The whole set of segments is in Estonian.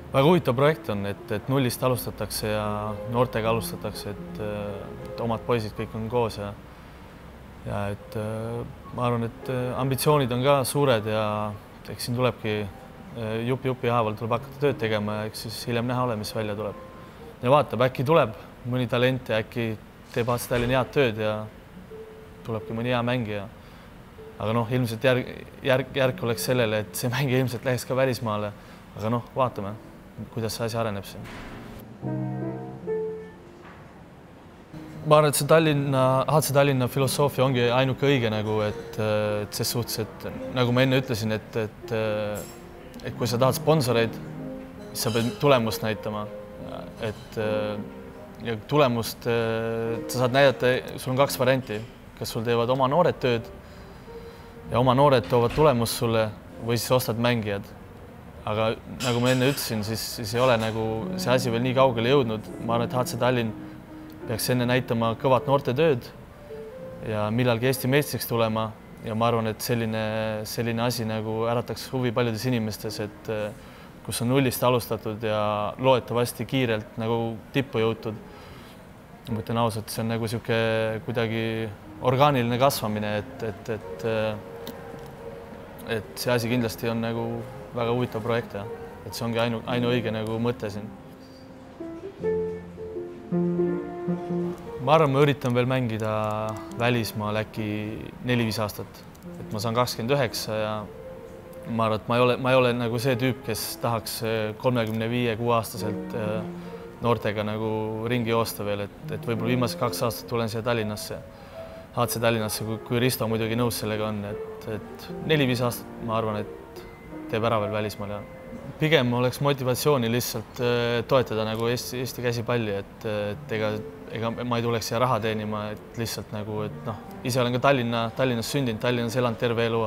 Väga huvitav projekt on, et nullist alustatakse ja noortega alustatakse, et omad poisid kõik on koos ja et ma arvan, et ambitsioonid on ka suured ja eks siin tulebki jupi haaval tuleb hakata tööd tegema ja eks siis hiljem näha ole, mis välja tuleb. Ja vaatab, äkki tuleb mõni talent ja äkki teeb HC Tallinn head tööd ja tulebki mõni hea mängija. Aga noh, ilmselt järk oleks sellele, et see mängija ilmselt läheks ka välismaale. Aga noh, vaatame, kuidas see asi areneb siin. Ma arvan, et see HC Tallinna filosoofia ongi ainuke õige, et ses suhtes, et nagu ma enne ütlesin, et kui sa tahad sponsoreid, siis sa pead tulemust näitama. Ja tulemust sa saad näidata, sul on kaks varianti, kas sul teevad oma noored tööd ja oma noored toovad tulemust sulle või siis ostad mängijad. Aga nagu ma enne ütlesin, siis ei ole see asi veel nii kaugele jõudnud. Ma arvan, et HC Tallinn peaks enne näitama kõvat noorte tööd ja millalgi Eesti meistriks tulema. Ja ma arvan, et selline asi ärataks huvi paljudes inimestes, et kus on nullist alustatud ja loetavasti kiirelt tippu jõutud. Ma ütlen ausalt, see on siuke kuidagi orgaaniline kasvamine, et see asi kindlasti on väga huvitav projekt ja et see ongi ainuõige mõte siin. Ma arvan, ma üritan veel mängida välismaal äkki 4-5 aastat. Et ma saan 29 ja ma arvan, et ma ei ole see tüüp, kes tahaks 35-6-aastaselt noortega ringi joosta veel, et võib-olla viimased 2 aastat tulen siia Tallinnasse, HC Tallinnasse, kui Risto muidugi nõus sellega on, et 4-5 aastat ma arvan, et teeb ära veel välismaal ja pigem oleks motivatsiooni lihtsalt toetada Eesti käsipalli, et ega ma ei tuleks siia raha teenima, et lihtsalt ise olen ka Tallinnas sündinud, Tallinnas elanud terve elu,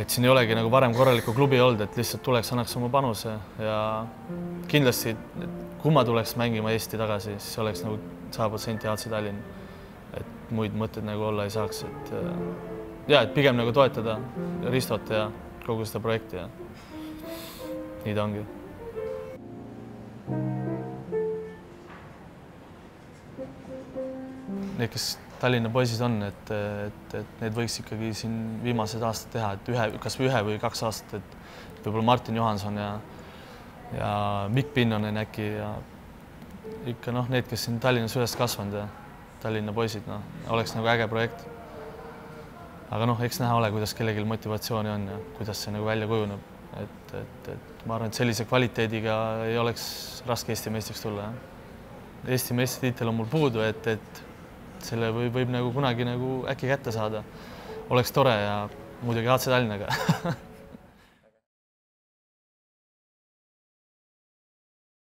et siin ei olegi varem korralikku klubi olnud, et lihtsalt tuleks, annaks oma panuse ja kindlasti, kui ma tuleks mängima Eesti tagasi, siis oleks 100% HC Tallinn, et muid mõtteid olla ei saaks, et pigem toetada Ristot ja kogu seda projekti ja nii ta ongi. Need, kes Tallinna poisid on, et need võiks ikkagi siin viimased aastad teha, et kas või 1 või 2 aastat, et võib-olla Martin Johanson ja Mikk Pinnonen äkki ja ikka need, kes siin Tallinnas üles kasvanud ja Tallinna poisid, oleks äge projekt. Aga eks näha ole, kuidas kellelgi motivatsiooni on ja kuidas see välja kujuneb. Et ma arvan, et sellise kvaliteediga ei oleks raske Eesti meistriks tulla. Eesti meistritiitel on mul puudu, et selle võib kunagi äkki kätte saada. Oleks tore ja muidugi HC Tallinnaga.